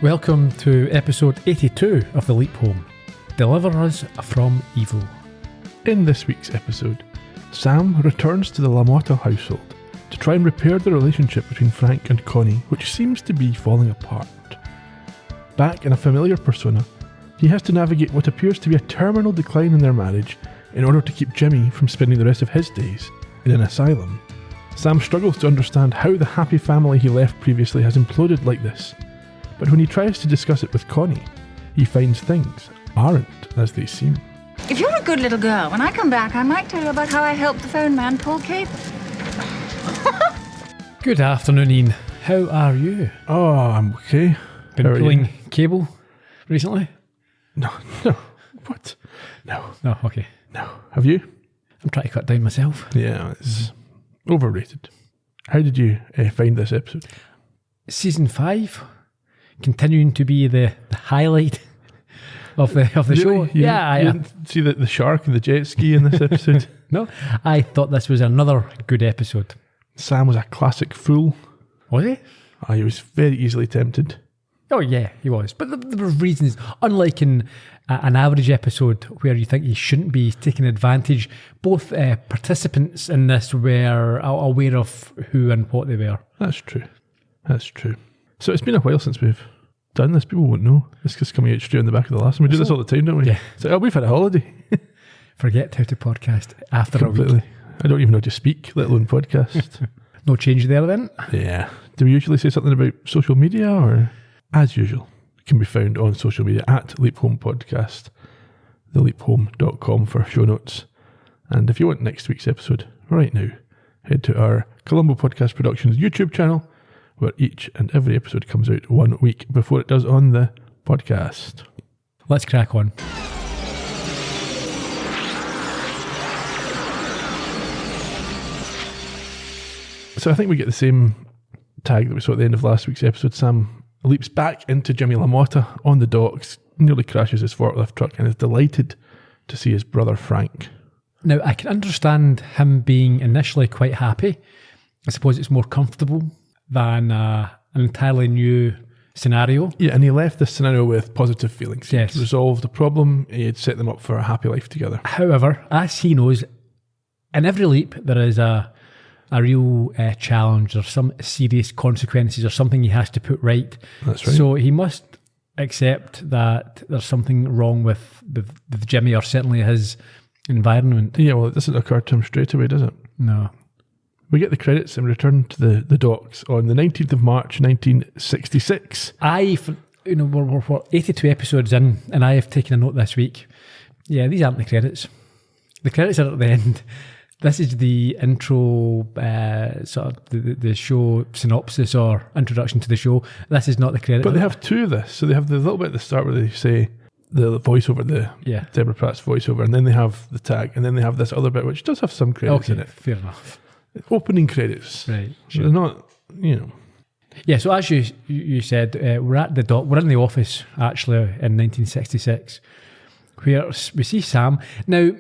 Welcome to episode 82 of The Leap Home. Deliver us from evil. In this week's episode, Sam returns to the LaMotta household to try and repair the relationship between Frank and Connie, which seems to be falling apart. Back in a familiar persona, he has to navigate what appears to be a terminal decline in their marriage in order to keep Jimmy from spending the rest of his days in an asylum. Sam struggles to understand how the happy family he left previously has imploded like this, but when he tries to discuss it with Connie, he finds things aren't as they seem. If you're a good little girl, when I come back, I might tell you about how I helped the phone man pull cable. Good afternoon, Ian. How are you? Oh, I'm okay. Been pulling cable recently? No. What? No. No, okay. No. Have you? I'm trying to cut down myself. Yeah, it's overrated. How did you find this episode? Season 5, continuing to be the highlight of the show. You didn't see the shark and the jet ski in this episode? No, I thought this was another good episode. Sam was a classic fool. Was he? He was very easily tempted. Oh yeah, he was. But there were reasons, unlike in an average episode where you think he shouldn't be taking advantage, both participants in this were aware of who and what they were. That's true. So it's been a while since we've done this. People won't know. It's just coming out straight on the back of the last one. We do this all the time, don't we? Yeah. So we've had a holiday. Forget how to podcast after Completely. a week. I don't even know how to speak, let alone podcast. No change there then? Yeah. Do we usually say something about social media, or as usual, it can be found on social media at Leap Home Podcast, theleaphome.com for show notes. And if you want next week's episode right now, head to our Columbo Podcast Productions YouTube channel, where each and every episode comes out 1 week before it does on the podcast. Let's crack on. So I think we get the same tag that we saw at the end of last week's episode. Sam leaps back into Jimmy LaMotta on the docks, nearly crashes his forklift truck, and is delighted to see his brother Frank. Now, I can understand him being initially quite happy. I suppose it's more comfortable than an entirely new scenario. Yeah, and he left this scenario with positive feelings. Yes. He resolved the problem. He had set them up for a happy life together. However, as he knows, in every leap there is a real challenge or some serious consequences or something he has to put right. That's right. So he must accept that there's something wrong with Jimmy, or certainly his environment. Yeah, well, it doesn't occur to him straight away, does it? No. We get the credits and return to the docks on the 19th of March, 1966. We're 82 episodes in, and I have taken a note this week. Yeah, these aren't the credits. The credits are at the end. This is the intro, sort of the show synopsis or introduction to the show. This is not the credits. But they have two of this. So they have the little bit at the start where they say the voiceover, Deborah Pratt's voiceover, and then they have the tag, and then they have this other bit which does have some credits in it. Fair enough. Opening credits. Right. Sure. They're not, Yeah, so as you said, we're at the dock. We're in the office, actually, in 1966, where we see Sam. Now,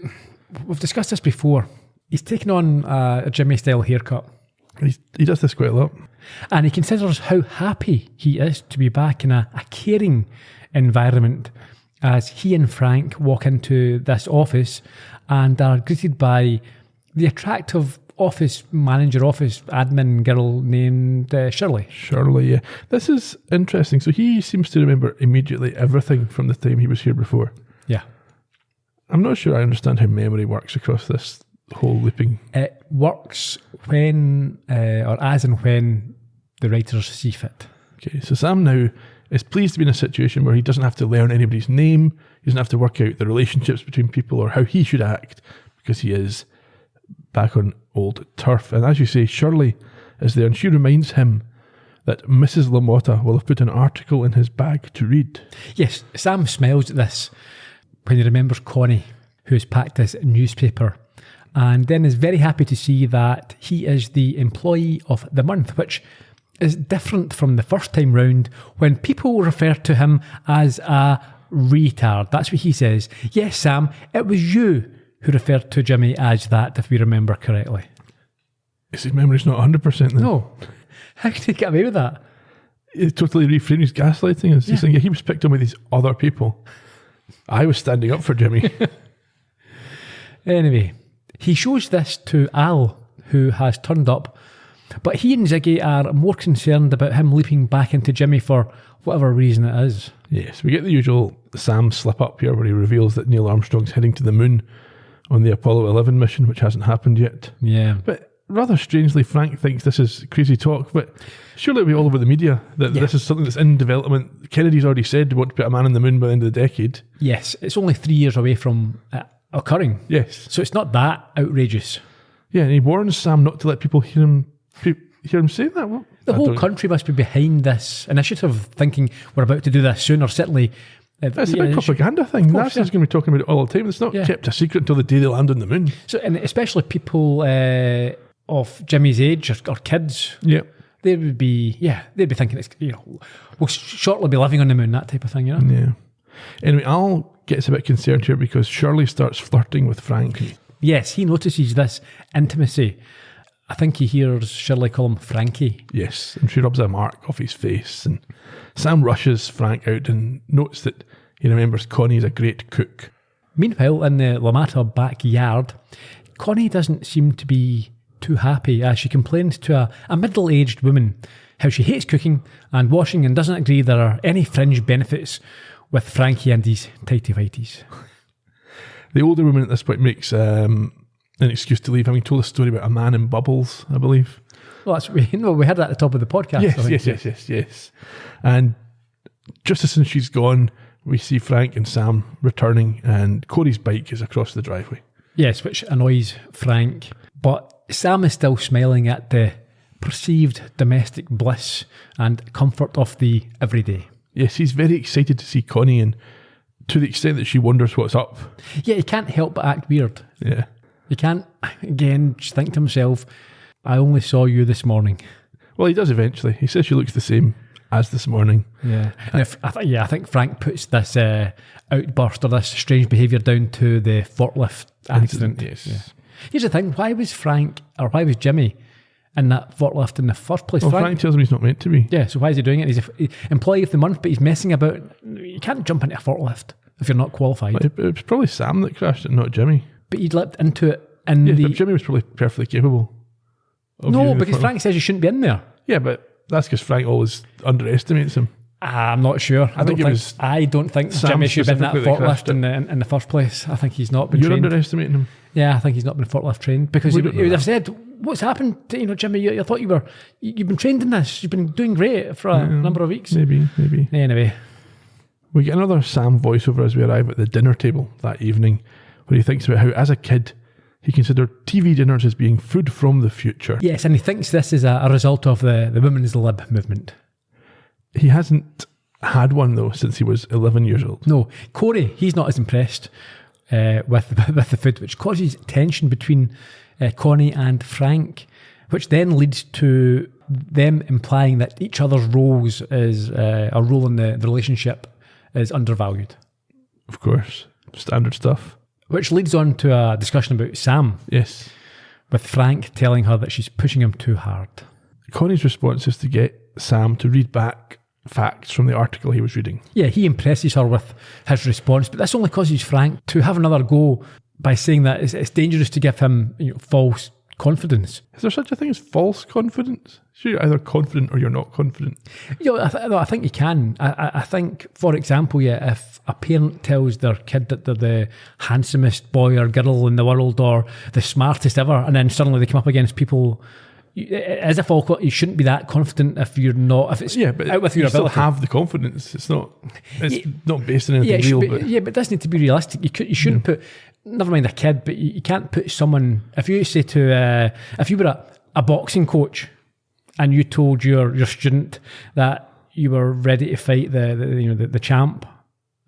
we've discussed this before. He's taken on a Jimmy-style haircut. He does this quite a lot. And he considers how happy he is to be back in a caring environment as he and Frank walk into this office and are greeted by the attractive office admin girl named Shirley. Shirley, yeah. This is interesting. So he seems to remember immediately everything from the time he was here before. Yeah. I'm not sure I understand how memory works across this whole looping. It works when, or as and when, the writers see fit. Okay, so Sam now is pleased to be in a situation where he doesn't have to learn anybody's name, he doesn't have to work out the relationships between people or how he should act, because he is back on old turf. And as you say, Shirley is there, and she reminds him that Mrs. LaMotta will have put an article in his bag to read. Yes, Sam smiles at this when he remembers Connie, who has packed his newspaper, and then is very happy to see that he is the employee of the month, which is different from the first time round when people refer to him as a retard. That's what he says. Yes, Sam, it was you who referred to Jimmy as that, if we remember correctly. Is his memory's not 100% then? No. How can he get away with that? He totally reframed his gaslighting. He's saying, he was picked on with these other people. I was standing up for Jimmy. Anyway, he shows this to Al, who has turned up, but he and Ziggy are more concerned about him leaping back into Jimmy for whatever reason it is. Yes, we get the usual Sam slip up here where he reveals that Neil Armstrong's heading to the moon on the Apollo 11 mission, which hasn't happened yet. Yeah. But rather strangely, Frank thinks this is crazy talk, but surely it'll be all over the media that this is something that's in development. Kennedy's already said they want to put a man on the moon by the end of the decade. Yes, it's only 3 years away from occurring. Yes. So it's not that outrageous. Yeah, and he warns Sam not to let people hear him say that. Well, the whole country must be behind this initiative, thinking we're about to do this soon, or certainly... That's a big propaganda thing. NASA's going to be talking about it all the time. It's not kept a secret until the day they land on the moon. So, and especially people of Jimmy's age or kids, they would be, they'd be thinking, it's, we'll shortly be living on the moon, that type of thing, Yeah. Anyway, Al gets a bit concerned here because Shirley starts flirting with Frank. Yes, he notices this intimacy. I think he hears Shirley call him Frankie. Yes, and she rubs a mark off his face, and Sam rushes Frank out and notes that he remembers Connie is a great cook. Meanwhile, in the LaMotta backyard, Connie doesn't seem to be too happy as she complains to a middle-aged woman how she hates cooking and washing and doesn't agree there are any fringe benefits with Frankie and his tighty-whities. The older woman at this point makes an excuse to leave, having told a story about a man in bubbles, I believe. Well, we heard that at the top of the podcast. Yes. And just as soon as she's gone, we see Frank and Sam returning, and Corey's bike is across the driveway. Yes, which annoys Frank. But Sam is still smiling at the perceived domestic bliss and comfort of the everyday. Yes, he's very excited to see Connie, and to the extent that she wonders what's up. Yeah, he can't help but act weird. Yeah. He can't, again, just think to himself, I only saw you this morning. Well, he does eventually. He says she looks the same as this morning. Yeah. I think Frank puts this outburst or this strange behaviour down to the forklift accident. Yes. Yeah. Here's the thing, why was Jimmy in that forklift in the first place? Well, Frank tells him he's not meant to be. Yeah, so why is he doing it? He's an employee of the month, but he's messing about. You can't jump into a forklift if you're not qualified. It was probably Sam that crashed it, not Jimmy. But he leapt into it but Jimmy was probably perfectly capable. No, because Frank says you shouldn't be in there. Yeah, but that's because Frank always underestimates him. I'm not sure. I don't think Jimmy should have been in that forklift in the first place. I think he's not been trained. You're underestimating him. Yeah, I think he's not been forklift trained because he would have said, "What's happened to Jimmy? I thought you've been trained in this. You've been doing great for a number of weeks." Maybe. Anyway, we get another Sam voiceover as we arrive at the dinner table that evening, where he thinks about how, as a kid, he considered TV dinners as being food from the future. Yes, and he thinks this is a result of the women's lib movement. He hasn't had one, though, since he was 11 years old. No, Corey, he's not as impressed with the food, which causes tension between Connie and Frank, which then leads to them implying that each other's roles is a role in the relationship is undervalued. Of course, standard stuff. Which leads on to a discussion about Sam. Yes. With Frank telling her that she's pushing him too hard. Connie's response is to get Sam to read back facts from the article he was reading. Yeah, he impresses her with his response, but this only causes Frank to have another go by saying that it's dangerous to give him false confidence. Is there such a thing as false confidence? So you're either confident or you're not confident. I think you can. I think, for example, if a parent tells their kid that they're the handsomest boy or girl in the world or the smartest ever, and then suddenly they come up against people, as if you shouldn't be that confident if you're not. If it's but out with your ability. You still have the confidence. It's not based on anything real. But it does need to be realistic. You shouldn't put. Never mind a kid, but you can't put someone. If you say if you were a boxing coach and you told your student that you were ready to fight the champ,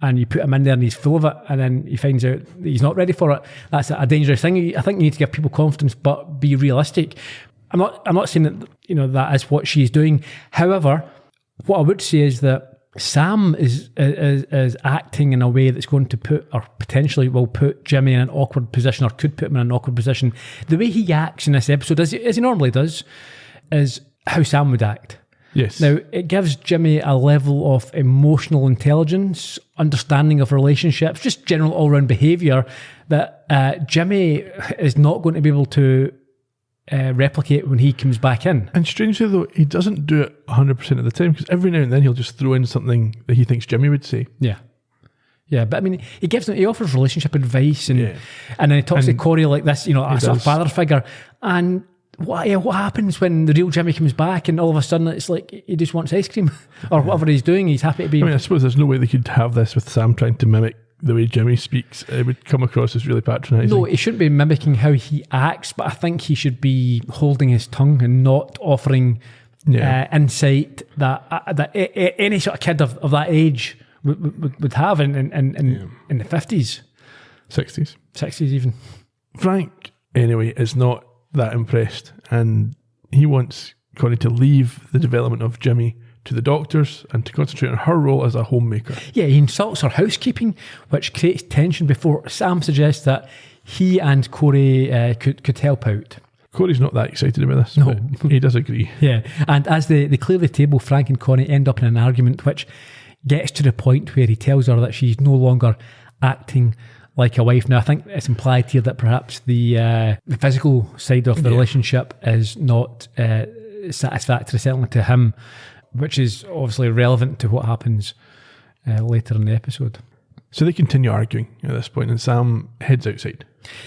and you put him in there and he's full of it, and then he finds out that he's not ready for it, that's a dangerous thing. I think you need to give people confidence, but be realistic. I'm not saying that that is what she's doing. However, what I would say is that Sam is acting in a way that's going to put, or potentially will put, Jimmy in an awkward position, or could put him in an awkward position. The way he acts in this episode, as he normally does, is how Sam would act. Yes. Now, it gives Jimmy a level of emotional intelligence, understanding of relationships, just general all-round behaviour that Jimmy is not going to be able to replicate when he comes back in. And strangely though, he doesn't do it 100% of the time, because every now and then he'll just throw in something that he thinks Jimmy would say. Yeah. Yeah, but I mean, he offers relationship advice and then he talks to Corey like this, as a father figure. And what happens when the real Jimmy comes back and all of a sudden it's like he just wants ice cream or whatever he's doing, he's happy to be. I mean, I suppose there's no way they could have this with Sam trying to mimic the way Jimmy speaks. It would come across as really patronising. No, he shouldn't be mimicking how he acts, but I think he should be holding his tongue and not offering insight that any sort of kid of that age would have in the 50s. 60s even. Frank, anyway, is not that impressed, and he wants Connie to leave the development of Jimmy to the doctors and to concentrate on her role as a homemaker. Yeah, he insults her housekeeping, which creates tension before Sam suggests that he and Corey could help out. Corey's not that excited about this, no. But he does agree. Yeah, and as they clear the table, Frank and Connie end up in an argument which gets to the point where he tells her that she's no longer acting like a wife. Now, I think it's implied here that perhaps the physical side of the relationship is not satisfactory, certainly to him, which is obviously relevant to what happens later in the episode. So they continue arguing at this point, and Sam heads outside.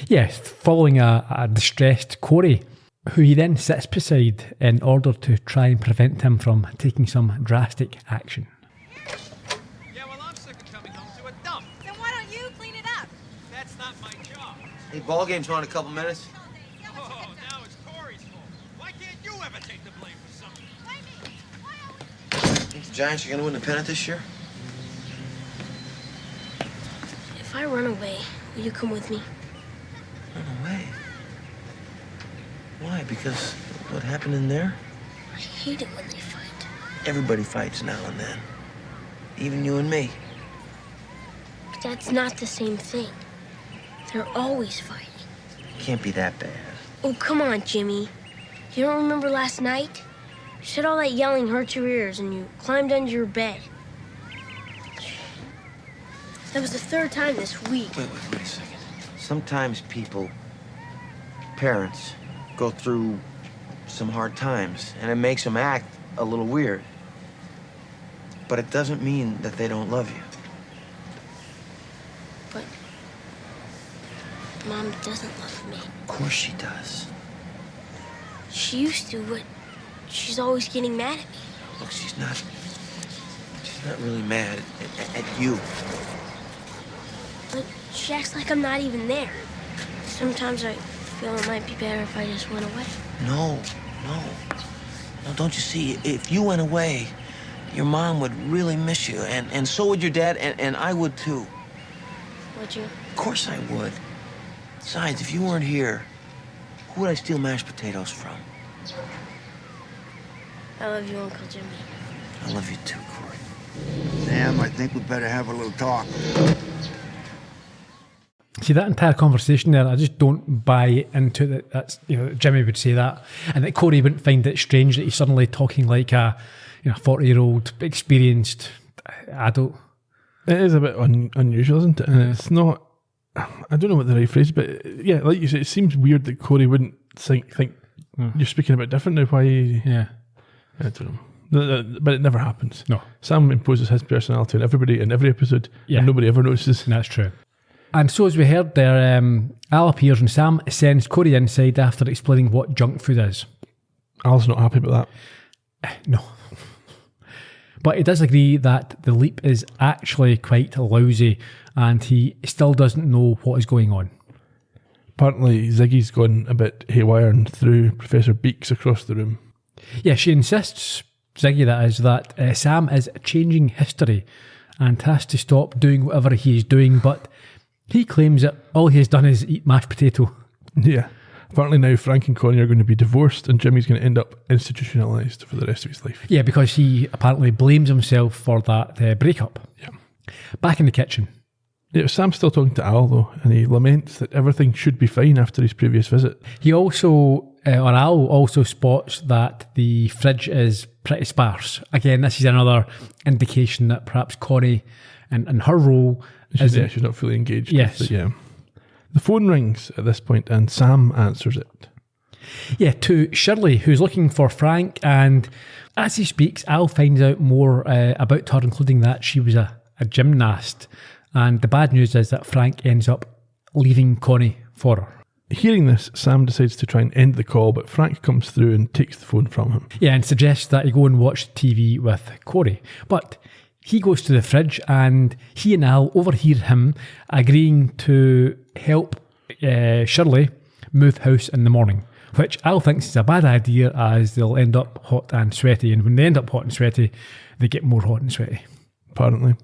Yes, following a distressed Corey, who he then sits beside in order to try and prevent him from taking some drastic action. Hey, ball game's on in a couple minutes. Oh, now it's Corey's fault. Why can't you ever take the blame for something? Think the Giants are gonna win the pennant this year? If I run away, will you come with me? Run away? Why? Because what happened in there? I hate it when they fight. Everybody fights now and then. Even you and me. But that's not the same thing. They're always fighting. Can't be that bad. Oh, come on, Jimmy. You don't remember last night? You said all that yelling hurt your ears and you climbed under your bed. That was the third time this week. Wait a second. Sometimes parents, go through some hard times, and it makes them act a little weird. But it doesn't mean that they don't love you. But Mom doesn't love me. Of course she does. She used to, but she's always getting mad at me. Look, she's not really mad at you. But she acts like I'm not even there. Sometimes I feel it might be better if I just went away. No, don't you see? If you went away, your mom would really miss you, and so would your dad, and I would too. Would you? Of course I would. Besides, if you weren't here, who would I steal mashed potatoes from? I love you, Uncle Jimmy. I love you too, Corey. Sam, I think we better have a little talk. See, that entire conversation there, I just don't buy into that. That's, Jimmy would say that, and that Corey wouldn't find it strange that he's suddenly talking like a 40-year-old experienced adult. It is a bit unusual, isn't it? And it's not. I don't know what the right phrase is, but yeah, like you said, it seems weird that Corey wouldn't think you're speaking about different now. Why? Yeah, I don't know. But it never happens. No. Sam imposes his personality on everybody in every episode, and nobody ever notices. That's true. And so, as we heard there, Al appears and Sam sends Corey inside after explaining what junk food is. Al's not happy about that. No. But he does agree that the leap is actually quite lousy and he still doesn't know what is going on. Apparently, Ziggy's gone a bit haywire and threw Professor Beaks across the room. Yeah, she insists, Ziggy that is, that Sam is changing history and has to stop doing whatever he is doing, but he claims that all he has done is eat mashed potato. Yeah. Apparently now Frank and Connie are going to be divorced and Jimmy's going to end up institutionalised for the rest of his life. Yeah, because he apparently blames himself for that breakup. Yeah. Back in the kitchen. Yeah, Sam's still talking to Al though, and he laments that everything should be fine after his previous visit. He also or Al also spots that the fridge is pretty sparse. Again, this is another indication that perhaps Connie and her role she's not fully engaged. Yes. The phone rings at this point and Sam answers it. Yeah, to Shirley, who's looking for Frank, and as he speaks, Al finds out more about her, including that she was a gymnast. And the bad news is that Frank ends up leaving Connie for her. Hearing this, Sam decides to try and end the call, but Frank comes through and takes the phone from him. Yeah, and suggests that he go and watch TV with Corey. But he goes to the fridge and he and Al overhear him agreeing to help Shirley move house in the morning, which Al thinks is a bad idea as they'll end up hot and sweaty. And when they end up hot and sweaty, they get more hot and sweaty. Apparently.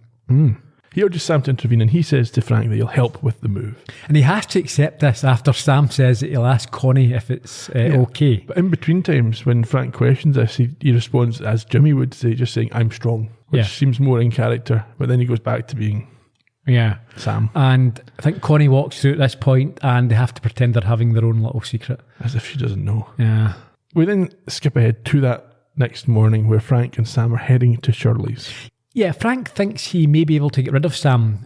He urges Sam to intervene and he says to Frank that he'll help with the move. And he has to accept this after Sam says that he'll ask Connie if it's okay. But in between times, when Frank questions this, he responds as Jimmy would say, just saying, I'm strong, which seems more in character. But then he goes back to being Sam. And I think Connie walks through at this point and they have to pretend they're having their own little secret. As if she doesn't know. Yeah. We then skip ahead to that next morning where Frank and Sam are heading to Shirley's. Yeah, Frank thinks he may be able to get rid of Sam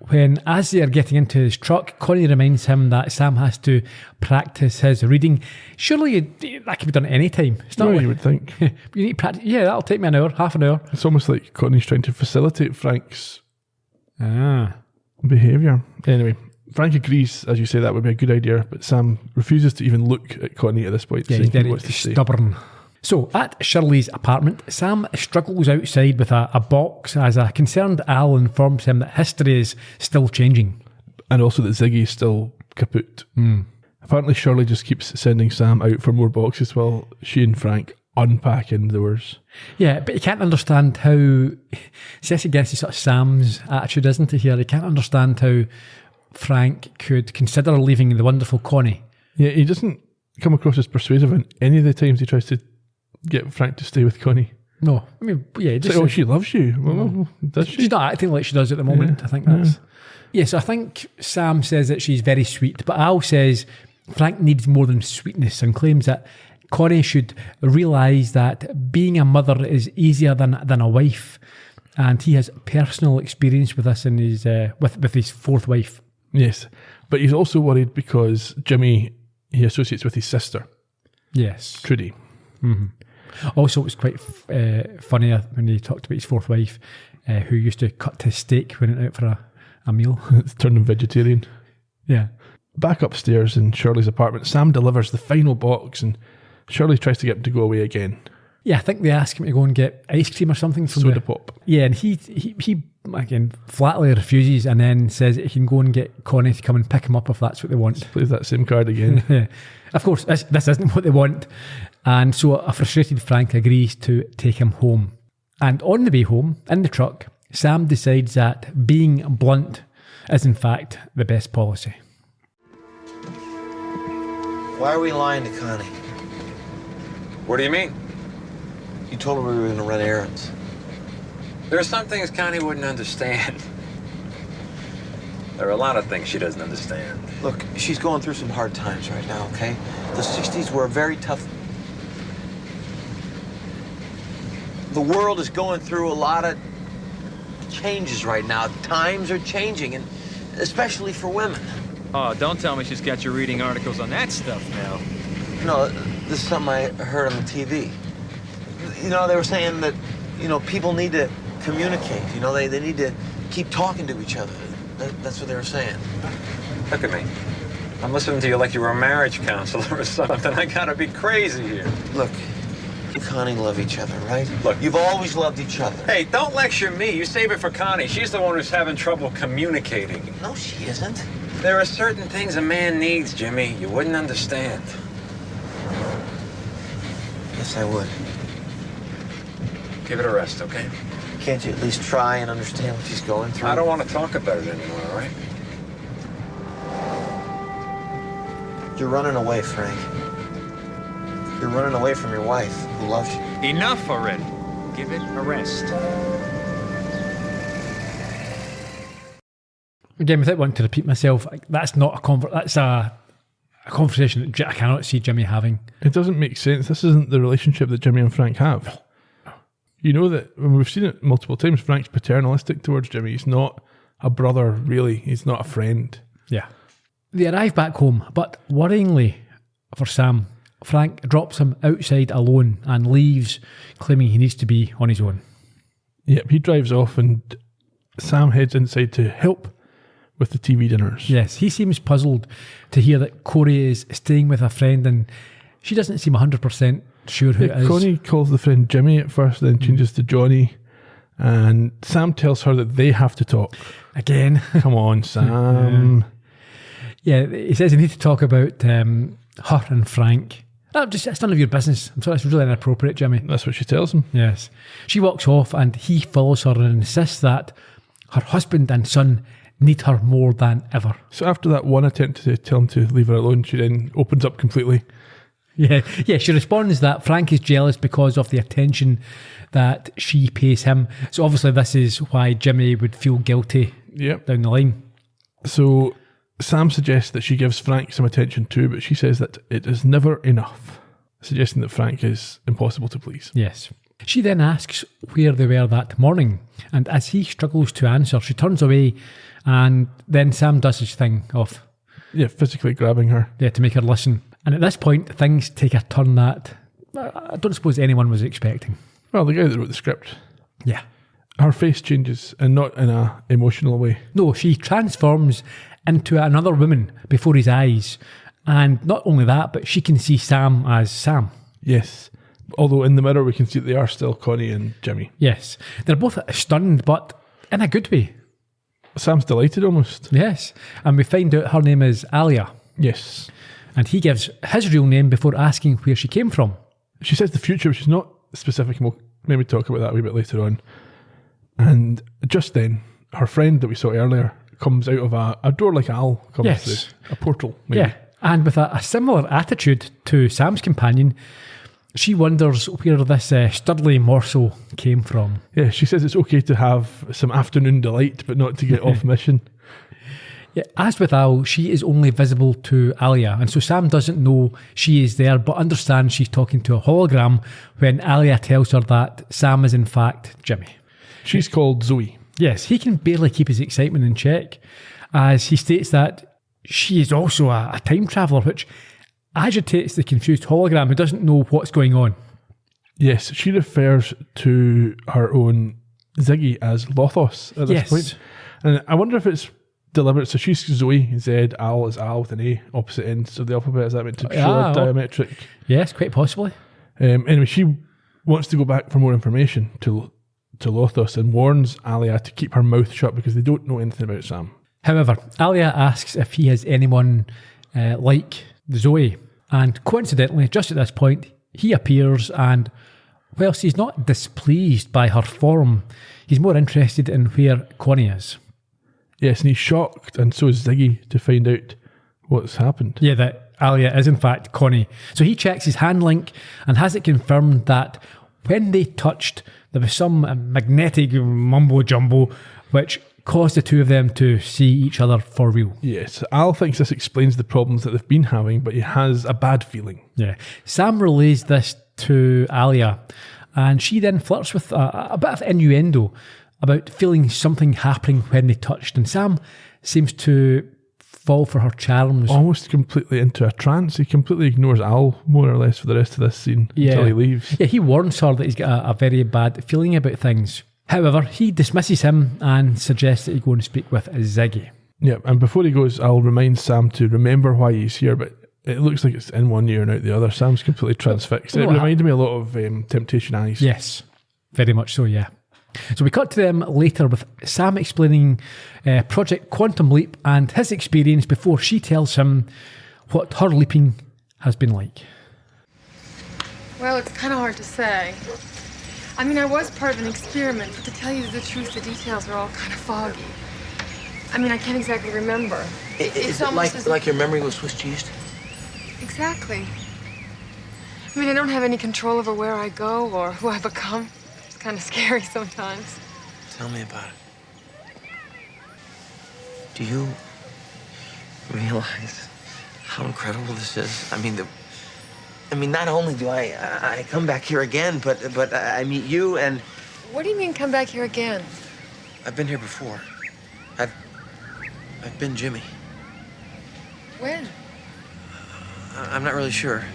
when, as they are getting into his truck, Connie reminds him that Sam has to practice his reading. Surely that can be done at any time. It's not you would think. You need to practice. Yeah, that'll take me an hour, half an hour. It's almost like Connie's trying to facilitate Frank's behaviour. Anyway, Frank agrees, as you say, that would be a good idea, but Sam refuses to even look at Connie at this point. Yeah, he's very stubborn. So, at Shirley's apartment, Sam struggles outside with a box as a concerned Al informs him that history is still changing. And also that Ziggy is still kaput. Apparently Shirley just keeps sending Sam out for more boxes while she and Frank unpack indoors. Yeah, but you can't understand how... See, this against sort of Sam's attitude, isn't it, here? You can't understand how Frank could consider leaving the wonderful Connie. Yeah, he doesn't come across as persuasive in any of the times he tries to get Frank to stay with Connie. No, I mean, yeah. It's like, she loves you. Well, does she? She's not acting like she does at the moment. I think that's... Yeah, so I think Sam says that she's very sweet, but Al says Frank needs more than sweetness and claims that Connie should realise that being a mother is easier than a wife, and he has personal experience with this in his with his fourth wife. Yes, but he's also worried because Jimmy he associates with his sister. Yes, Trudy. Mm-hmm. Also, it was quite funny when he talked about his fourth wife, who used to cut his steak when it went out for a meal. It's turned him vegetarian. Yeah. Back upstairs in Shirley's apartment, Sam delivers the final box and Shirley tries to get him to go away again. Yeah, I think they ask him to go and get ice cream or something from soda pop. Yeah, and he again flatly refuses and then says that he can go and get Connie to come and pick him up if that's what they want. Plays that same card again. Yeah. Of course, this isn't what they want. And so a frustrated Frank agrees to take him home. And on the way home, in the truck, Sam decides that being blunt is in fact the best policy. Why are we lying to Connie? What do you mean? You told her we were going to run errands. There are some things Connie wouldn't understand. There are a lot of things she doesn't understand. Look, she's going through some hard times right now, okay? The 60s were a very tough... The world is going through a lot of changes right now. Times are changing, and especially for women. Oh, don't tell me she's got you reading articles on that stuff now. No, this is something I heard on the TV. You know, they were saying that, people need to communicate. They need to keep talking to each other. That's what they were saying. Look at me. I'm listening to you like you were a marriage counselor or something. I gotta be crazy here. Look, you and Connie love each other, right? Look. You've always loved each other. Hey, don't lecture me. You save it for Connie. She's the one who's having trouble communicating. No, she isn't. There are certain things a man needs, Jimmy. You wouldn't understand. Yes, I would. Give it a rest, okay? Can't you at least try and understand what she's going through? I don't want to talk about it anymore, all right? You're running away, Frank. You're running away from your wife, who loves you. Enough already. Give it a rest. Again, without wanting to repeat myself, that's not a that's a a conversation that I cannot see Jimmy having. It doesn't make sense. This isn't the relationship that Jimmy and Frank have. You know that when we've seen it multiple times, Frank's paternalistic towards Jimmy. He's not a brother, really. He's not a friend. Yeah. They arrive back home, but worryingly for Sam, Frank drops him outside alone and leaves, claiming he needs to be on his own. Yep, he drives off and Sam heads inside to help with the TV dinners. Yes, he seems puzzled to hear that Corey is staying with a friend and she doesn't seem 100% sure who it is. Connie calls the friend Jimmy at first, then changes to Johnny, and Sam tells her that they have to talk. Again. Come on, Sam. Yeah, he says they need to talk about her and Frank. It's none of your business. I'm sorry, it's really inappropriate, Jimmy. That's what she tells him. Yes. She walks off and he follows her and insists that her husband and son need her more than ever. So after that one attempt to tell him to leave her alone, she then opens up completely. Yeah, she responds that Frank is jealous because of the attention that she pays him. So obviously this is why Jimmy would feel guilty down the line. So Sam suggests that she gives Frank some attention too, but she says that it is never enough, suggesting that Frank is impossible to please. Yes. She then asks where they were that morning, and as he struggles to answer, she turns away, and then Sam does his thing of... Yeah, physically grabbing her. Yeah, to make her listen. And at this point, things take a turn that I don't suppose anyone was expecting. Well, the guy that wrote the script. Yeah. Her face changes, and not in an emotional way. No, she transforms into another woman before his eyes. And not only that, but she can see Sam as Sam. Yes. Although in the mirror we can see that they are still Connie and Jimmy. Yes. They're both stunned, but in a good way. Sam's delighted almost. Yes. And we find out her name is Alia. Yes. And he gives his real name before asking where she came from. She says the future, which is not specific, and we'll maybe talk about that a wee bit later on. And just then, her friend that we saw earlier comes out of a door like Al comes through. A portal, maybe. Yeah. And with a similar attitude to Sam's companion, she wonders where this studly morsel came from. Yeah, she says it's okay to have some afternoon delight, but not to get off mission. Yeah, as with Al, she is only visible to Alia, and so Sam doesn't know she is there, but understands she's talking to a hologram when Alia tells her that Sam is in fact Jimmy. She's called Zoe. Yes, he can barely keep his excitement in check, as he states that she is also a time traveller, which agitates the confused hologram who doesn't know what's going on. Yes, she refers to her own Ziggy as Lothos at this point. And I wonder if it's deliberate. So she's Zoe, Z, Al is Al with an A, opposite ends of the alphabet. Is that meant to show a diametric? Yes, quite possibly. Anyway, she wants to go back for more information to Lothos and warns Alia to keep her mouth shut because they don't know anything about Sam. However, Alia asks if he has anyone like Zoe, and coincidentally, just at this point, he appears, and whilst he's not displeased by her form, he's more interested in where Connie is. Yes, and he's shocked, and so is Ziggy, to find out what's happened. Yeah, that Alia is in fact Connie. So he checks his hand link and has it confirmed that when they touched, there was some magnetic mumbo-jumbo which caused the two of them to see each other for real. Yes, Al thinks this explains the problems that they've been having, but he has a bad feeling. Yeah. Sam relays this to Alia, and she then flirts with a bit of innuendo about feeling something happening when they touched, and Sam seems to fall for her charms. Almost completely into a trance. He completely ignores Al, more or less, for the rest of this scene until he leaves. Yeah, he warns her that he's got a very bad feeling about things. However, he dismisses him and suggests that he go and speak with Ziggy. Yeah, and before he goes, Al reminds Sam to remember why he's here, but it looks like it's in one ear and out the other. Sam's completely transfixed. It reminded me a lot of Temptation Eyes. Yes, very much so, yeah. So we cut to them later with Sam explaining Project Quantum Leap and his experience before she tells him what her leaping has been like. Well, it's kind of hard to say. I mean, I was part of an experiment, but to tell you the truth, the details are all kind of foggy. I mean, I can't exactly remember. Is it like your memory was Swiss cheesed? Exactly. I mean, I don't have any control over where I go or who I become. It's kind of scary sometimes. Tell me about it. Do you realize how incredible this is. I mean, not only do I come back here again, but I meet you, and What do you mean come back here again? I've been here before. I've been Jimmy. When? I'm not really sure.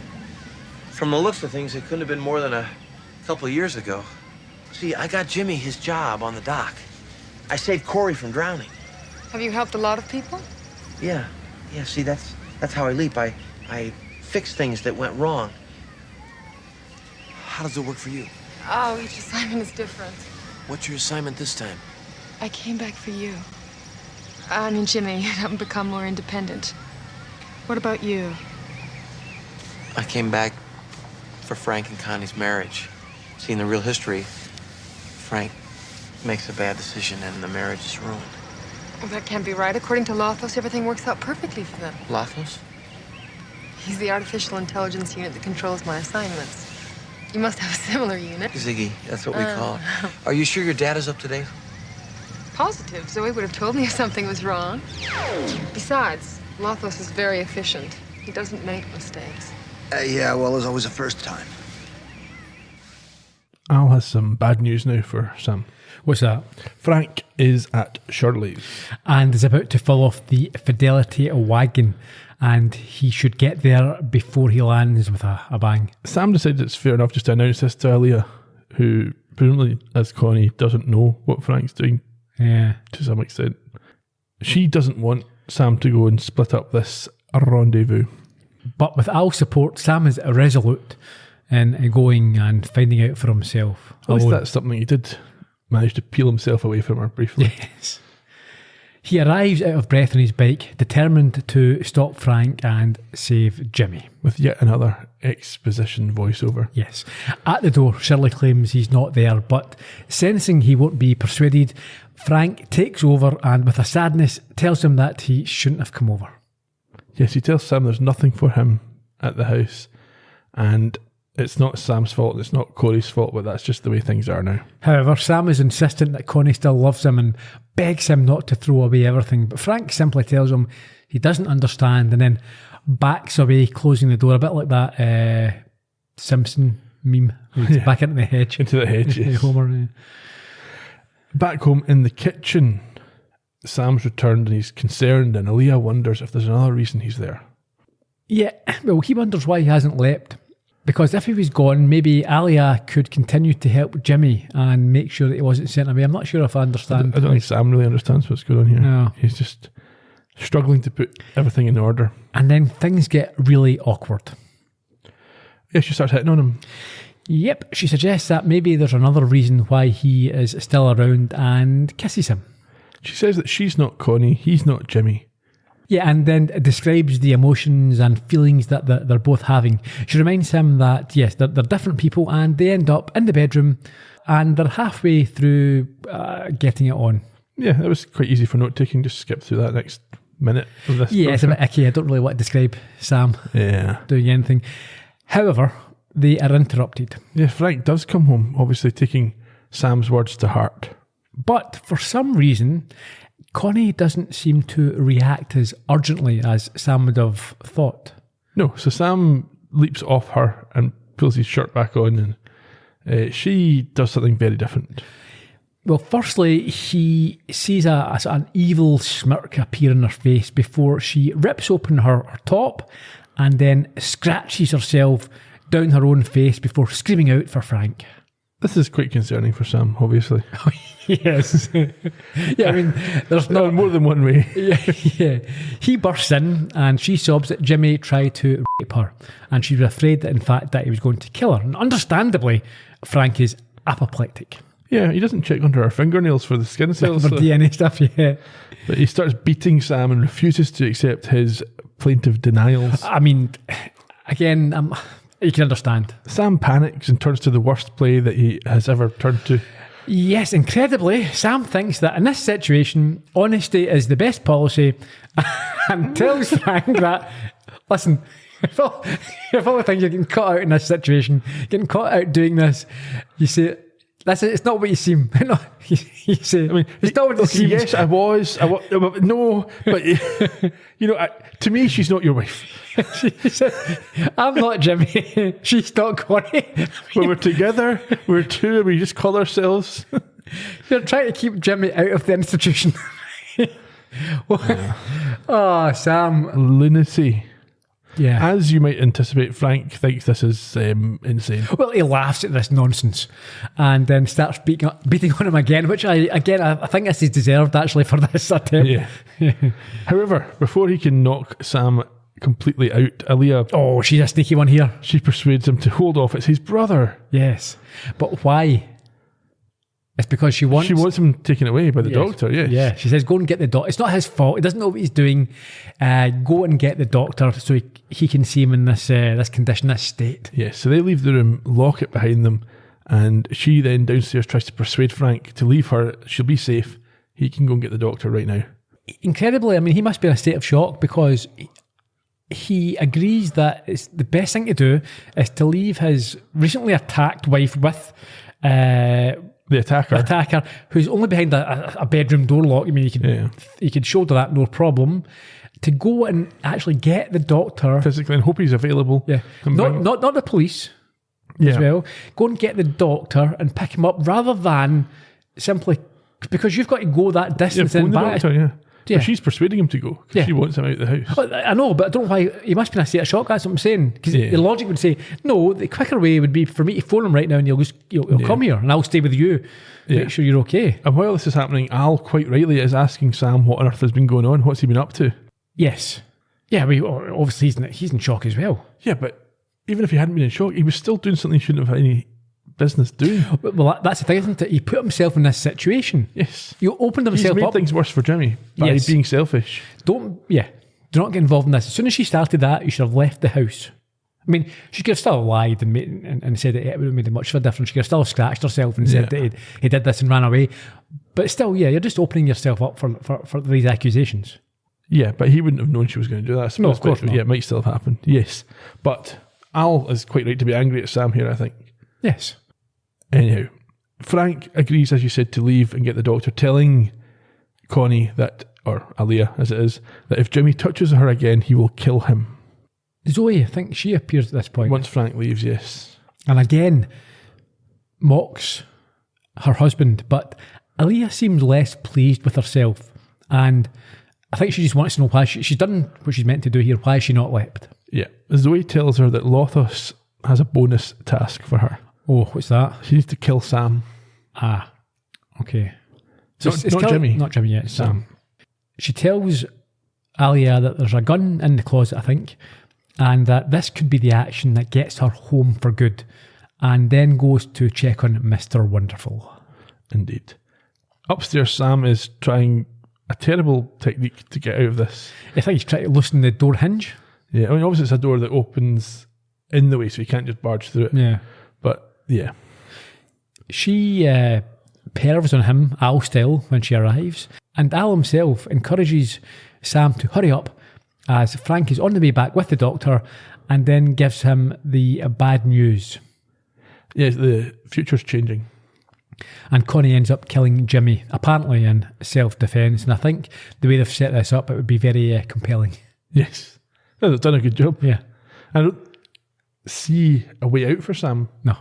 From the looks of things, it couldn't have been more than a couple of years ago. See, I got Jimmy his job on the dock. I saved Corey from drowning. Have you helped a lot of people? Yeah, see, that's how I leap. I fix things that went wrong. How does it work for you? Oh, each assignment is different. What's your assignment this time? I came back for you. I mean, Jimmy, help become more independent. What about you? I came back for Frank and Connie's marriage. Seeing the real history, Frank makes a bad decision and the marriage is ruined. Well, that can't be right. According to Lothos, everything works out perfectly for them. Lothos? He's the artificial intelligence unit that controls my assignments. You must have a similar unit. Ziggy, that's what we call it. Are you sure your dad is up to date? Positive. Zoe would have told me if something was wrong. Besides, Lothos is very efficient. He doesn't make mistakes. Yeah, well, there's always a first time. Al has some bad news now for Sam. What's that? Frank is at Shirley's. And is about to fall off the Fidelity wagon, and he should get there before he lands with a bang. Sam decides it's fair enough just to announce this to Aaliyah, who presumably, as Connie, doesn't know what Frank's doing. Yeah. To some extent. She doesn't want Sam to go and split up this rendezvous. But with Al's support, Sam is resolute in going and finding out for himself. At least alone. that's something he did manage to peel himself away from her briefly. Yes. He arrives out of breath on his bike, determined to stop Frank and save Jimmy. With yet another exposition voiceover. Yes. At the door, Shirley claims he's not there, but sensing he won't be persuaded, Frank takes over and with a sadness tells him that he shouldn't have come over. Yes, he tells Sam there's nothing for him at the house, and it's not Sam's fault, and it's not Corey's fault, but that's just the way things are now. However, Sam is insistent that Connie still loves him and begs him not to throw away everything, but Frank simply tells him he doesn't understand and then backs away, closing the door, a bit like that Simpson meme. Yeah. Back into the hedge. Into the hedge, yes. Homer, yeah. Back home in the kitchen, Sam's returned and he's concerned, and Aaliyah wonders if there's another reason he's there. Yeah, well, he wonders why he hasn't leapt. Because if he was gone, maybe Alia could continue to help Jimmy and make sure that he wasn't sent away. I'm not sure if I understand. I don't think Sam really understands what's going on here. No. He's just struggling to put everything in order. And then things get really awkward. Yeah, she starts hitting on him. Yep, she suggests that maybe there's another reason why he is still around and kisses him. She says that she's not Connie, he's not Jimmy. Yeah, and then describes the emotions and feelings that they're both having. She reminds him that, yes, they're different people and they end up in the bedroom and they're halfway through getting it on. Yeah, it was quite easy for note-taking. Just skip through that next minute of this. Yeah, it's a bit icky. I don't really want to describe Sam doing anything. However, they are interrupted. Yeah, Frank does come home, obviously taking Sam's words to heart. But for some reason, Connie doesn't seem to react as urgently as Sam would have thought. No, so Sam leaps off her and pulls his shirt back on, and she does something very different. Well, firstly, he sees an evil smirk appear in her face before she rips open her top and then scratches herself down her own face before screaming out for Frank. This is quite concerning for Sam, obviously. Yes. Yeah, I mean, there's not more than one way. Yeah. He bursts in and she sobs that Jimmy tried to rape her and she was afraid that in fact that he was going to kill her. And understandably, Frank is apoplectic. Yeah, he doesn't check under her fingernails for the skin cells. For DNA stuff, yeah. But he starts beating Sam and refuses to accept his plaintive denials. I mean, again, you can understand. Sam panics and turns to the worst play that he has ever turned to. Yes, incredibly, Sam thinks that in this situation, honesty is the best policy and tells Frank that, listen, if all the things you're getting caught out in this situation, getting caught out doing this, you say, It's not what you seem. No, you say. I mean, it's not what you seem. Yes, I was. No, but to me, she's not your wife. She said, I'm not Jimmy. She's not Connie. When we're together, we're two, and we just call ourselves. You're trying to keep Jimmy out of the institution. Oh, Sam. Lunacy. Yeah. As you might anticipate, Frank thinks this is insane. Well, he laughs at this nonsense and then starts beating on him again, which I think this is deserved actually for this attempt. Yeah. However, before he can knock Sam completely out, Aaliyah... Oh, she's a sneaky one here. She persuades him to hold off. It's his brother. Yes. But why? It's because she wants him taken away by the doctor, yes. Yeah, she says, go and get the doctor. It's not his fault. He doesn't know what he's doing. Go and get the doctor so he can see him in this condition, this state. Yes, so they leave the room, lock it behind them, and she then downstairs tries to persuade Frank to leave her. She'll be safe. He can go and get the doctor right now. Incredibly, I mean, he must be in a state of shock because he agrees that it's the best thing to do is to leave his recently attacked wife with... the attacker, who's only behind a bedroom door lock. I mean, he could shoulder that, no problem. To go and actually get the doctor physically and hope he's available. Yeah, not the police. As well. Go and get the doctor and pick him up rather than simply because you've got to go that distance and back. Yeah. She's persuading him to go because she wants him out of the house. Well, I know, but I don't know why he must be in a state of shock. That's what I'm saying. Because the logic would say, no, the quicker way would be for me to phone him right now and he'll come here and I'll stay with you. Make sure you're okay. And while this is happening, Al quite rightly is asking Sam what on earth has been going on. What's he been up to? Yes. Yeah, obviously he's in shock as well. Yeah, but even if he hadn't been in shock, he was still doing something he shouldn't have had any business doing. Well, that's the thing, isn't it? He put himself in this situation. Yes. You opened himself up. He's made things worse for Jimmy by being selfish. Do not get involved in this. As soon as she started that, you should have left the house. I mean, she could have still lied and said that it would have made much of a difference. She could have still scratched herself and said that he did this and ran away. But still, you're just opening yourself up for these accusations. Yeah, but he wouldn't have known she was going to do that. No, of course not. Yeah, it might still have happened. Yes. But Al is quite right to be angry at Sam here, I think. Yes. Anyhow, Frank agrees, as you said, to leave and get the doctor, telling Connie that, or Aaliyah as it is, that if Jimmy touches her again, he will kill him. Zoe, I think she appears at this point. Once Frank leaves, yes. And again, mocks her husband, but Aaliyah seems less pleased with herself. And I think she just wants to know why she's done what she's meant to do here. Why has she not leapt? Yeah. Zoe tells her that Lothos has a bonus task for her. Oh, what's that? She needs to kill Sam. Ah, okay. So not Jimmy. Not Jimmy yet, Sam. She tells Aaliyah that there's a gun in the closet, I think, and that this could be the action that gets her home for good, and then goes to check on Mr. Wonderful. Indeed. Upstairs, Sam is trying a terrible technique to get out of this. I think he's trying to loosen the door hinge. Yeah, I mean, obviously it's a door that opens in the way, so you can't just barge through it. Yeah. But, yeah. She pervs on him, Al style, when she arrives, and Al himself encourages Sam to hurry up as Frank is on the way back with the doctor and then gives him the bad news. Yes, the future's changing. And Connie ends up killing Jimmy, apparently in self-defence, and I think the way they've set this up, it would be very compelling. Yes. No, they've done a good job. Yeah. I don't see a way out for Sam. No.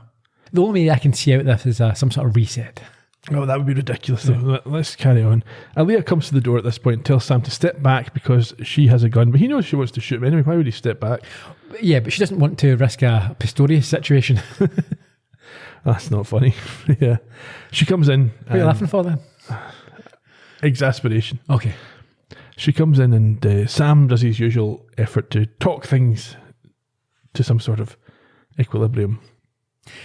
The only way I can see out this is some sort of reset. Oh, that would be ridiculous. Yeah. Let's carry on. Aaliyah comes to the door at this point and tells Sam to step back because she has a gun, but he knows she wants to shoot him anyway. Why would he step back? Yeah, but she doesn't want to risk a Pistorius situation. That's not funny. Yeah. She comes in. What are you laughing for then? Exasperation. Okay. She comes in and Sam does his usual effort to talk things to some sort of equilibrium.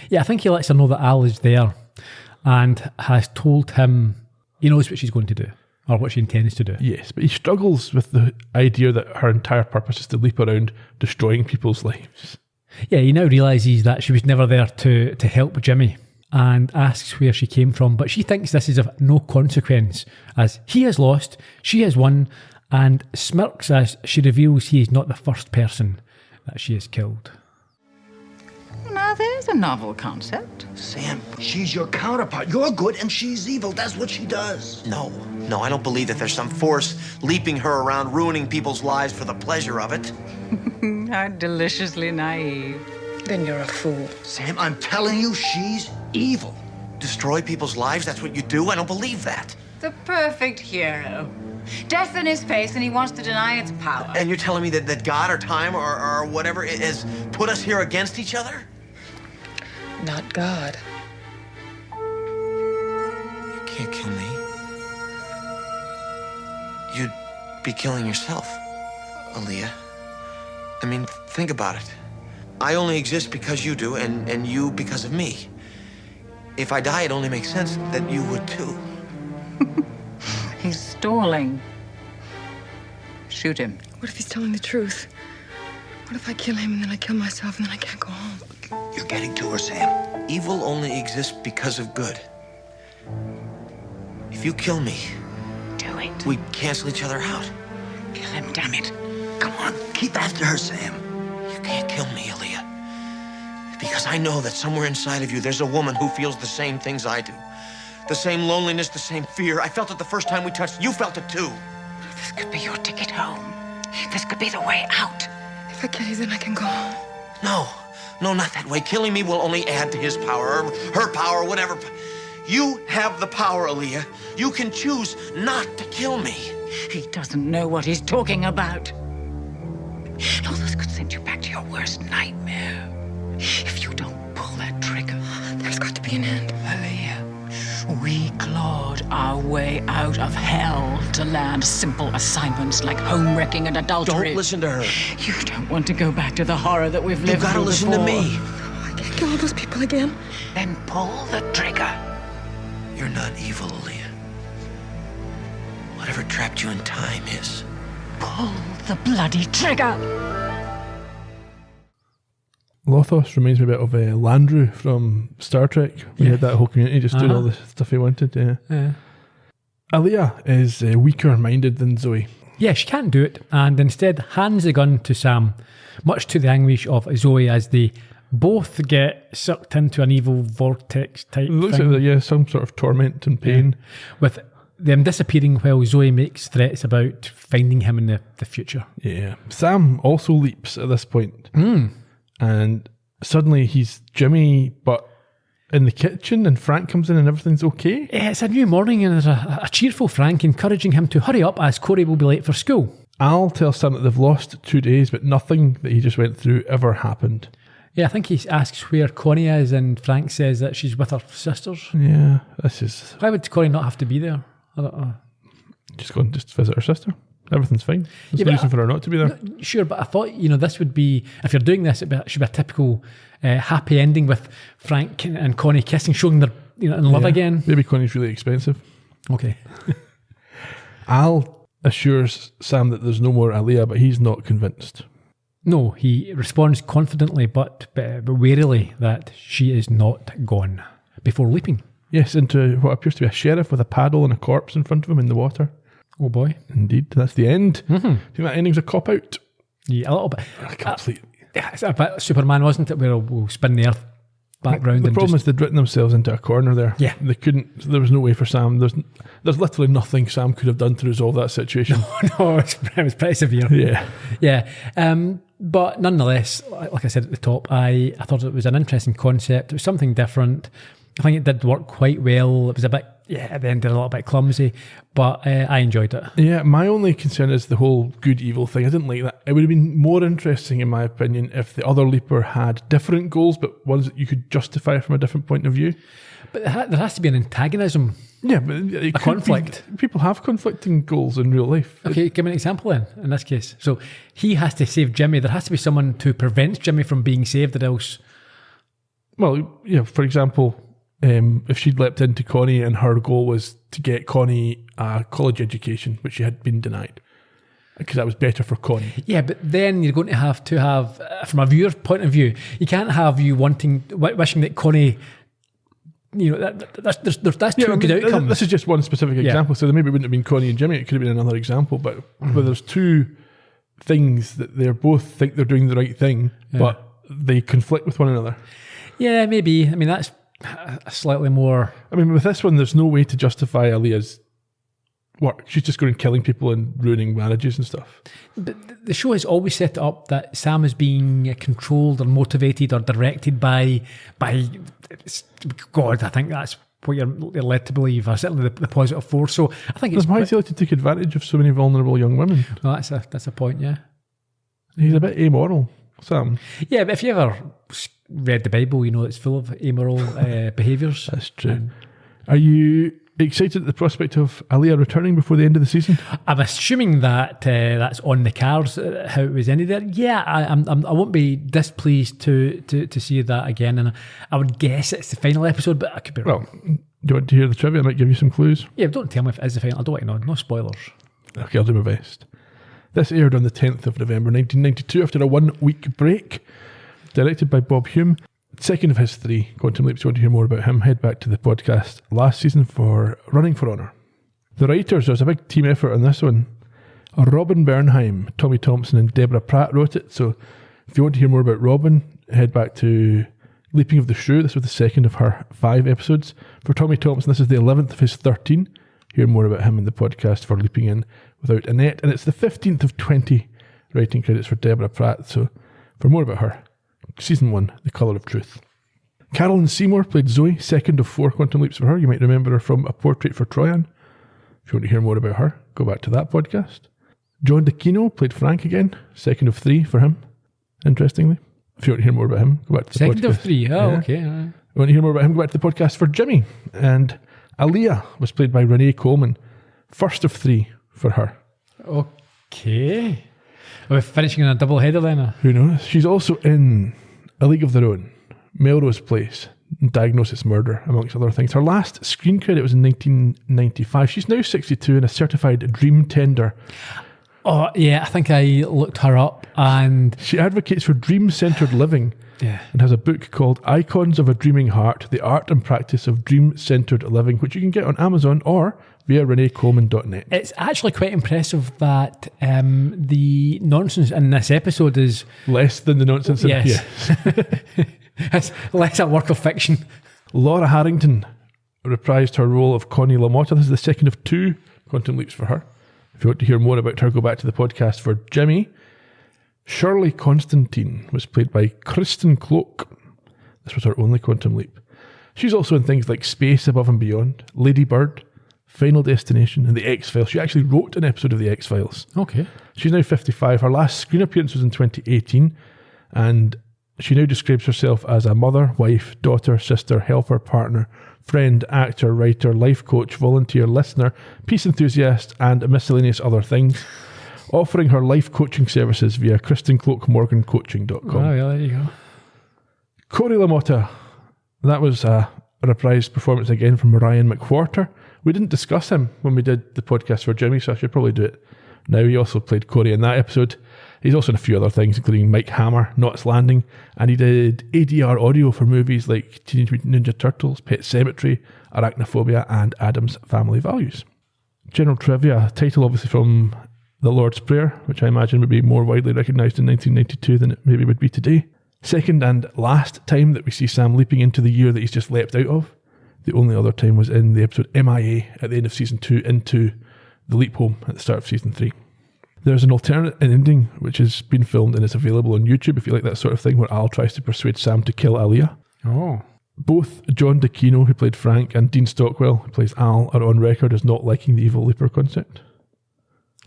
Yeah, I think he lets her know that Al is there and has told him he knows what she's going to do or what she intends to do. Yes, but he struggles with the idea that her entire purpose is to leap around destroying people's lives. Yeah, he now realises that she was never there to help Jimmy and asks where she came from, but she thinks this is of no consequence as he has lost, she has won, and smirks as she reveals he is not the first person that she has killed. You know, Now there's a novel concept. Sam, she's your counterpart. You're good and she's evil. That's what she does. No, I don't believe that there's some force leaping her around, ruining people's lives for the pleasure of it. How deliciously naive. Then you're a fool. Sam, I'm telling you, she's evil. Destroy people's lives? That's what you do? I don't believe that. The perfect hero. Death in his face, and he wants to deny its power. And you're telling me that God or time or whatever has put us here against each other? Not God. You can't kill me. You'd be killing yourself, Aaliyah. I mean, think about it. I only exist because you do, and you because of me. If I die, it only makes sense that you would too. He's stalling. Shoot him. What if he's telling the truth? What if I kill him and then I kill myself and then I can't go home? You're getting to her, Sam. Evil only exists because of good. If you kill me, Do it. we cancel each other out. Kill him, damn it. Come on, keep after her, Sam. You can't kill me, Aaliyah. Because I know that somewhere inside of you, there's a woman who feels the same things I do. The same loneliness, the same fear. I felt it the first time we touched. You felt it too. This could be your ticket home. This could be the way out. If I kill you, then I can go home. No, not that way. Killing me will only add to his power, or her power, whatever. You have the power, Aaliyah. You can choose not to kill me. He doesn't know what he's talking about. All this could send you back to your worst nightmare. If you don't pull that trigger. There's got to be an end. Aaliyah, we clawed our way out of hell to land simple assignments like home wrecking and adultery. Don't listen to her. You don't want to go back to the horror that we've lived You've got to through listen to before. me. I can't kill all those people again. Then pull the trigger. You're not evil, Aaliyah. Whatever trapped you in time is. Pull the bloody trigger. Lothos reminds me a bit of Landru from Star Trek. We had that whole community just doing all the stuff he wanted. Yeah. Aaliyah is weaker-minded than Zoe. Yeah, she can't do it, and instead hands the gun to Sam, much to the anguish of Zoe as they both get sucked into an evil vortex type It looks thing. like some sort of torment and pain. With them disappearing while Zoe makes threats about finding him in the future. Yeah. Sam also leaps at this point. And suddenly he's Jimmy, but in the kitchen, and Frank comes in and everything's okay. Yeah, it's a new morning, and there's a cheerful Frank encouraging him to hurry up as Corey will be late for school. Al tells Sam that they've lost 2 days, but nothing that he just went through ever happened. Yeah, I think he asks where Connie is, and Frank says that she's with her sisters. Yeah, this is... Why would Connie not have to be there? I don't know. Just go and just visit her sister. Everything's fine. There's no reason for her not to be there. Sure, but I thought, this would be, if you're doing this, it should be a typical happy ending with Frank and Connie kissing, showing they're in love again. Maybe Connie's really expensive. Okay. Al assures Sam that there's no more Aaliyah, but he's not convinced. No, he responds confidently but warily that she is not gone before leaping. Yes, into what appears to be a sheriff with a paddle and a corpse in front of him in the water. Oh boy. Indeed, that's the end. I think that ending's a cop-out. Yeah, a little bit. Complete. It's a bit Superman, wasn't it, where we'll spin the earth back round. The problem is they'd written themselves into a corner there. Yeah. They couldn't, there was no way for Sam. There's literally nothing Sam could have done to resolve that situation. No, it was pretty severe. Yeah. Yeah. But nonetheless, like I said at the top, I thought it was an interesting concept. It was something different. I think it did work quite well. It was a bit, at the end, a little bit clumsy, but I enjoyed it. Yeah, my only concern is the whole good-evil thing. I didn't like that. It would have been more interesting, in my opinion, if the other Leaper had different goals, but ones that you could justify from a different point of view. But there has to be an antagonism. Yeah, but a conflict. People have conflicting goals in real life. Okay, give me an example then, in this case. So he has to save Jimmy. There has to be someone to prevent Jimmy from being saved, or else... Well, for example... if she'd leapt into Connie and her goal was to get Connie a college education, which she had been denied, because that was better for Connie. Yeah, but then you're going to have, from a viewer's point of view, you can't have you wishing that Connie, that's two good outcomes. This is just one specific example, so maybe it wouldn't have been Connie and Jimmy, it could have been another example, but where there's two things that they both think they're doing the right thing, but they conflict with one another. Yeah, maybe. I mean, that's a slightly more... I mean, with this one, there's no way to justify Aaliyah's work. She's just going and killing people and ruining marriages and stuff. But the show has always set it up that Sam is being controlled or motivated or directed by God. I think that's what you're led to believe, or certainly the positive force. So I think it's... Why is he like to take advantage of so many vulnerable young women? Well, that's a point, yeah. He's a bit amoral, Sam. Yeah, but if you ever read the Bible, you know it's full of amoral behaviours. That's true. Are you excited at the prospect of Aaliyah returning before the end of the season? I'm assuming that that's on the cards, how it was ended there. Yeah, I won't be displeased to see that again, and I would guess it's the final episode, but I could be wrong. Well, do you want to hear the trivia? I might give you some clues. Yeah, don't tell me if it is the final. I don't want to know. No spoilers. Okay, I'll do my best. This aired on the 10th of November 1992 after a 1 week break. Directed by Bob Hume. Second of his 3 Quantum Leaps. If you want to hear more about him, head back to the podcast last season for Running for Honour. The writers, there's a big team effort on this one. Robin Bernheim, Tommy Thompson and Deborah Pratt wrote it. So if you want to hear more about Robin, head back to Leaping of the Shoe. This was the second of her 5 episodes. For Tommy Thompson, this is the 11th of his 13. Hear more about him in the podcast for Leaping In Without a Net. And it's the 15th of 20 writing credits for Deborah Pratt. So for more about her, Season 1, The Colour of Truth. Carolyn Seymour played Zoe, second of 4 Quantum Leaps for her. You might remember her from A Portrait for Troyan. If you want to hear more about her, go back to that podcast. John D'Aquino played Frank again, second of 3 for him, interestingly. If you want to hear more about him, go back to the second podcast. Second of 3, oh, yeah. Okay. If you want to hear more about him, go back to the podcast for Jimmy. And Aaliyah was played by Renee Coleman, first of 3 for her. Okay. Are we finishing on a double header then? Who knows? She's also in A League of Their Own, Melrose Place, Diagnosis Murder, amongst other things. Her last screen credit was in 1995. She's now 62 and a certified dream tender. Oh, yeah, I think I looked her up, and she advocates for dream-centered living. Yeah. And has a book called Icons of a Dreaming Heart, The Art and Practice of Dream-Centered Living, which you can get on Amazon or via reneecoleman.net. It's actually quite impressive that the nonsense in this episode is... less than the nonsense in yes. It's less a work of fiction. Laura Harrington reprised her role of Connie LaMotta. This is the second of 2 Quantum Leaps for her. If you want to hear more about her, go back to the podcast for Jimmy. Shirley Constantine was played by Kristen Cloak. This was her only Quantum Leap. She's also in things like Space Above and Beyond, Lady Bird, Final Destination, and The X-Files. She actually wrote an episode of The X-Files. Okay. She's now 55. Her last screen appearance was in 2018, and she now describes herself as a mother, wife, daughter, sister, helper, partner, friend, actor, writer, life coach, volunteer, listener, peace enthusiast, and miscellaneous other things. Offering her life coaching services via KristenCloakMorganCoaching.com. Oh, yeah, there you go. Corey LaMotta. That was a reprised performance again from Ryan McWhorter. We didn't discuss him when we did the podcast for Jimmy, so I should probably do it now. He also played Corey in that episode. He's also in a few other things, including Mike Hammer, Knots Landing, and he did ADR audio for movies like Teenage Mutant Ninja Turtles, Pet Sematary, Arachnophobia, and Addams Family Values. General trivia, title obviously from The Lord's Prayer, which I imagine would be more widely recognised in 1992 than it maybe would be today. Second and last time that we see Sam leaping into the year that he's just leapt out of. The only other time was in the episode MIA at the end of Season 2 into the leap home at the start of Season 3. There's an alternate ending which has been filmed and is available on YouTube if you like that sort of thing, where Al tries to persuade Sam to kill Aaliyah. Oh. Both John D'Aquino, who played Frank, and Dean Stockwell, who plays Al, are on record as not liking the evil leaper concept.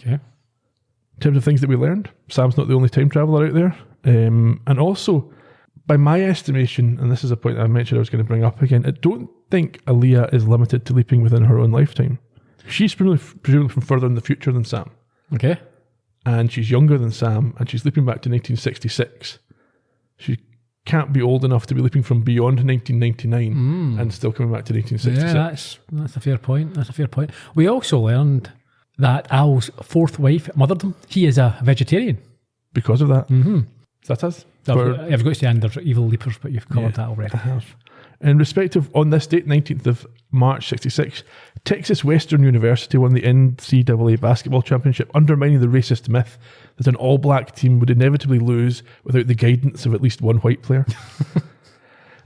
Okay. In terms of things that we learned, Sam's not the only time traveller out there. And also, by my estimation, and this is a point I mentioned I was going to bring up again, I don't think Aaliyah is limited to leaping within her own lifetime. She's presumably from further in the future than Sam. Okay. And she's younger than Sam, and she's leaping back to 1966. She can't be old enough to be leaping from beyond 1999 and still coming back to 1966. Yeah, that's a fair point. That's a fair point. We also learned that Al's fourth wife mothered him. He is a vegetarian. Because of that. Mm-hmm. Is that us? I've got to say, and there's evil leapers, but you've covered that already. I have. In respect of, on this date, 19th of March 66, Texas Western University won the NCAA basketball championship, undermining the racist myth that an all-black team would inevitably lose without the guidance of at least one white player.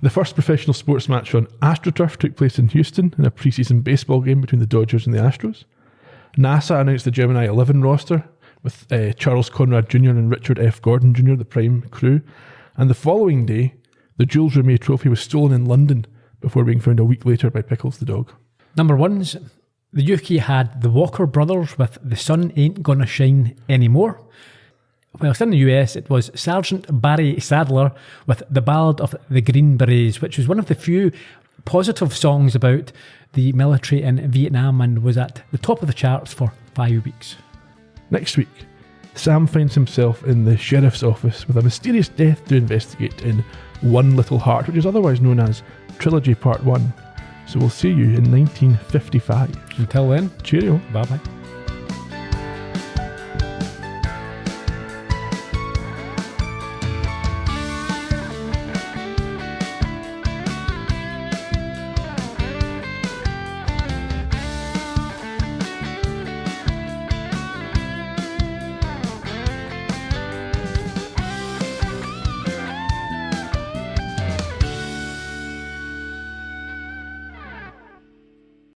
The first professional sports match on AstroTurf took place in Houston in a preseason baseball game between the Dodgers and the Astros. NASA announced the Gemini 11 roster with Charles Conrad Jr. and Richard F. Gordon Jr., the prime crew. And the following day, the Jules Rimet trophy was stolen in London before being found a week later by Pickles the dog. Number ones, the UK had the Walker Brothers with The Sun Ain't Gonna Shine Anymore. Whilst in the US, it was Sergeant Barry Sadler with The Ballad of the Green Berets, which was one of the few positive songs about the military in Vietnam and was at the top of the charts for 5 weeks. Next week, Sam finds himself in the sheriff's office with a mysterious death to investigate in One Little Heart, which is otherwise known as Trilogy Part 1. So we'll see you in 1955. Until then, cheerio. Bye-bye.